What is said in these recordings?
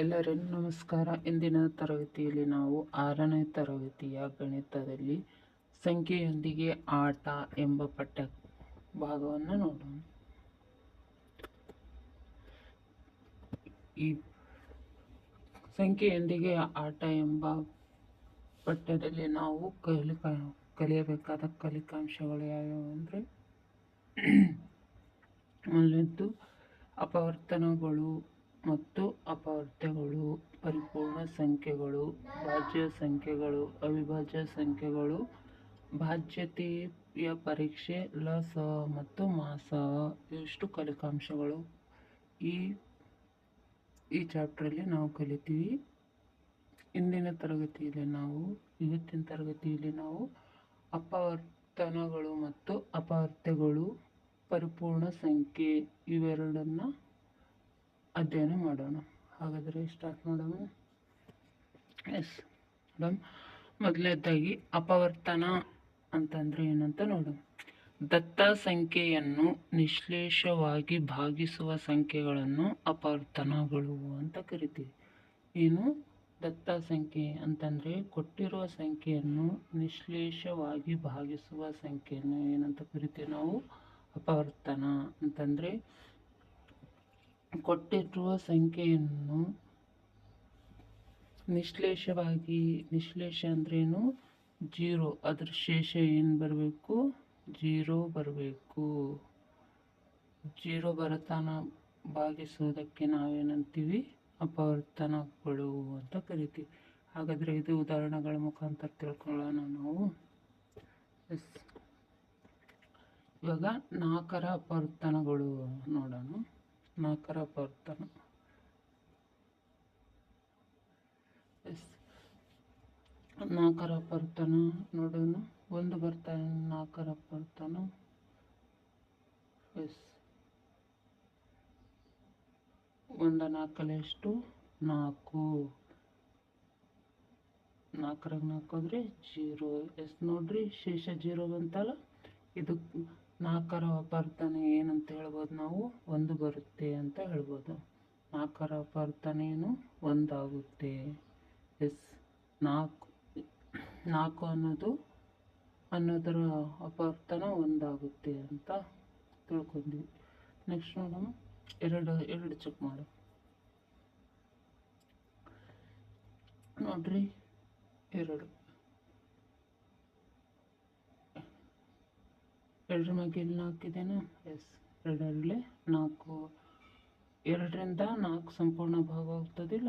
ಎಲ್ಲರಿಗೂ ನಮಸ್ಕಾರ. ಇಂದಿನ ತರಗತಿಯಲ್ಲಿ ನಾವು 6ನೇ ತರಗತಿಯ ಗಣಿತದಲ್ಲಿ ಸಂಖ್ಯೆಯೊಂದಿಗೆ ಆಟ ಎಂಬ ಪಠ್ಯ ಭಾಗವನ್ನು ನೋಡೋಣ. ಈ ಸಂಖ್ಯೆಯೊಂದಿಗೆ ಆಟ ಎಂಬ ಪಠ್ಯದಲ್ಲಿ ನಾವು ಕಲಿಯಬೇಕಾದ ಕಲಿಕಾಂಶಗಳು ಯಾವ್ಯಾವು ಅಂದರೆ, ಮೊದಲನೇದ್ದು ಅಪವರ್ತನಗಳು ಮತ್ತು ಅಪವರ್ತ್ಯಗಳು, ಪರಿಪೂರ್ಣ ಸಂಖ್ಯೆಗಳು, ಭಾಜ್ಯ ಸಂಖ್ಯೆಗಳು, ಅವಿಭಾಜ್ಯ ಸಂಖ್ಯೆಗಳು, ಭಾಜ್ಯತೆಯ ಪರೀಕ್ಷೆ, ಲಸ ಮತ್ತು ಮಾಸ, ಇಷ್ಟು ಕಲಿಕಾಂಶಗಳು ಈ ಚಾಪ್ಟ್ರಲ್ಲಿ ನಾವು ಕಲಿತೀವಿ. ಇವತ್ತಿನ ತರಗತಿಯಲ್ಲಿ ನಾವು ಅಪವರ್ತನಗಳು ಮತ್ತು ಅಪವರ್ತ್ಯಗಳು, ಪರಿಪೂರ್ಣ ಸಂಖ್ಯೆ ಇವೆರಡನ್ನ ಅಧ್ಯಯನ ಮಾಡೋಣ. ಹಾಗಾದರೆ ಸ್ಟಾರ್ಟ್ ಮಾಡೋಣ. ಮೊದಲನೇದಾಗಿ ಅಪವರ್ತನ ಅಂತಂದ್ರೆ ಏನಂತ ನೋಡೋಣ. ದತ್ತ ಸಂಖ್ಯೆಯನ್ನು ನಿಶ್ಲೇಷವಾಗಿ ಭಾಗಿಸುವ ಸಂಖ್ಯೆಗಳನ್ನು ಅಪವರ್ತನಗಳು ಅಂತ ಕರಿತೀವಿ. ಏನು ದತ್ತ ಸಂಖ್ಯೆ ಅಂತಂದ್ರೆ ಕೊಟ್ಟಿರುವ ಸಂಖ್ಯೆಯನ್ನು ನಿಶ್ಲೇಷವಾಗಿ ಭಾಗಿಸುವ ಸಂಖ್ಯೆಯನ್ನು ಏನಂತ ಕರಿತೀವಿ ನಾವು? ಅಪವರ್ತನ ಅಂತಂದ್ರೆ ಕೊಟ್ಟಿರುವ ಸಂಖ್ಯೆಯನ್ನು ನಿಶ್ಲೇಷ ಅಂದ್ರೇನು? 0, ಅದ್ರ ಶೇಷ ಏನು ಬರಬೇಕು? 0 ಬರಬೇಕು. 0 ಬರತಾನ ಭಾಗಿಸುವುದಕ್ಕೆ ನಾವೇನಂತೀವಿ? ಅಪವರ್ತನಗಳು ಅಂತ ಕರಿತೀವಿ. ಹಾಗಾದ್ರೆ ಇದು ಉದಾಹರಣೆಗಳ ಮುಖಾಂತರ ತಿಳ್ಕೊಳ್ಳೋಣ ನಾವು. ಇವಾಗ 4ರ ಅಪವರ್ತನಗಳು ನೋಡೋಣ. 4ರ ಅಪವರ್ತನ 4ರ ಅಪವರ್ತನ ನೋಡೋಣ. 1 ಬರ್ತಾನೆ 4ರ ಅಪವರ್ತನ. 1 4 ಎಷ್ಟು? 4. 4 4 0. ನೋಡ್ರಿ, ಶೇಷ 0 ಬಂತಲ್ಲ. ಇದು 4ರ ಅಪವರ್ತನ ಏನಂತ ಹೇಳ್ಬೋದು ನಾವು? 1 ಬರುತ್ತೆ ಅಂತ ಹೇಳ್ಬೋದು. 4ರ ಅಪವರ್ತನ ಏನು? 1 ಆಗುತ್ತೆ. 4 ಅನ್ನೋದರ ಅಪವರ್ತನ 1 ಆಗುತ್ತೆ ಅಂತ ತಿಳ್ಕೊಂಡ್ವಿ. ನೆಕ್ಸ್ಟ್ ನೋಡೋಣ. 2 ಚೆಕ್ ಮಾಡು. ನೋಡ್ರಿ, 2 ಮ್ಯಾಗೆ ಇಲ್ಲಿ 4 ಇದೆನಾ? 2 4. 2ರಿಂದ 4 ಸಂಪೂರ್ಣ ಭಾಗ ಹೋಗ್ತದಿಲ್ಲ?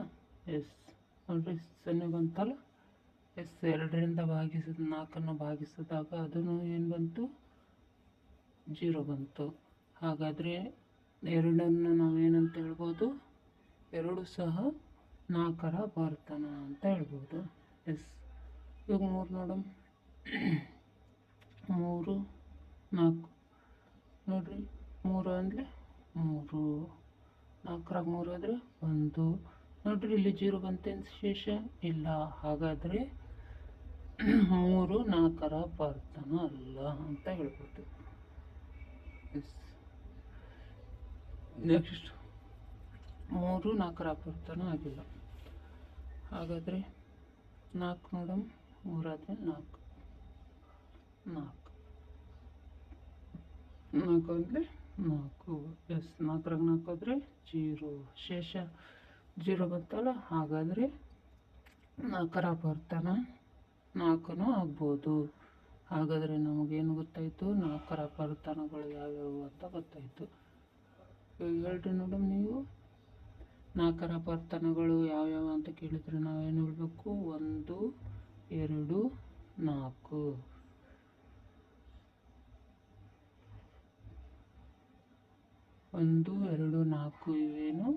ನೋಡ್ರಿ, 0 ಬಂತಲ್ಲ. 2ರಿಂದ 4ಅನ್ನು ಭಾಗಿಸಿದಾಗ ಅದನ್ನು ಏನು ಬಂತು? 0 ಬಂತು. ಹಾಗಾದ್ರೆ 2ಅನ್ನು ನಾವೇನಂತ ಹೇಳ್ಬೋದು? 2 ಸಹ 4ರ ಅಪವರ್ತನ ಅಂತ ಹೇಳ್ಬೋದು. ಇವಾಗ 3 ನೋಡೋಣ. 3 4. ನೋಡ್ರಿ, 3 ಅಂದರೆ 3. 4ರಾಗ 3 ಆದರೆ 1. ನೋಡ್ರಿ, ಇಲ್ಲಿ 0 ಬಂತೇನು ಶೇಷ? ಇಲ್ಲ. ಹಾಗಾದ್ರೆ 3 4ರ ಅಪವರ್ತನ ಅಲ್ಲ ಅಂತ ಹೇಳ್ಬೋದು. ನೆಕ್ಸ್ಟ್ 3 4ರ ಅಪವರ್ತನ ಆಗಿಲ್ಲ. ಹಾಗಾದ್ರೆ 4 ನೋಡೋಣ. 3 ಆದರೆ 4. 4 ಅಂದರೆ 4. 4ರಾಗ 4 ಆದರೆ 0. ಶೇಷ 0 ಬಂತಲ್ಲ. ಹಾಗಾದರೆ 4ರ ಅಪವರ್ತನ 4 ಆಗ್ಬೋದು. ಹಾಗಾದರೆ ನಮಗೇನು ಗೊತ್ತಾಯಿತು? 4ರ ಅಪವರ್ತನಗಳು ಯಾವ್ಯಾವು ಅಂತ ಗೊತ್ತಾಯಿತು. ಹೇಳ್ರಿ ನೋಡಮ್ ನೀವು. 4ರ ಅಪವರ್ತನಗಳು ಯಾವ್ಯಾವ ಅಂತ ಕೇಳಿದ್ರೆ ನಾವೇನು ಹೇಳ್ಬೇಕು? 1 2 4. 1 2 4 ಇವೇನು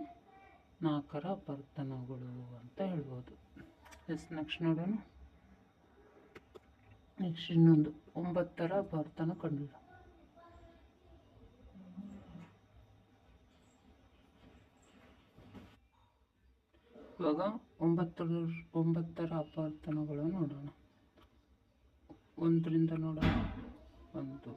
4ರ ಅಪವರ್ತನಗಳು ಅಂತ ಹೇಳ್ಬೋದು. ನೆಕ್ಸ್ಟ್ ನೋಡೋಣ. ನೆಕ್ಸ್ಟ್ ಇನ್ನೊಂದು 9ರ ಅಪವರ್ತನ ಕಂಡುಹಿಡಿಯೋಣ. ಇವಾಗ 9ರ ಅಪವರ್ತನಗಳು ನೋಡೋಣ. 1ರಿಂದ ನೋಡೋಣ. 1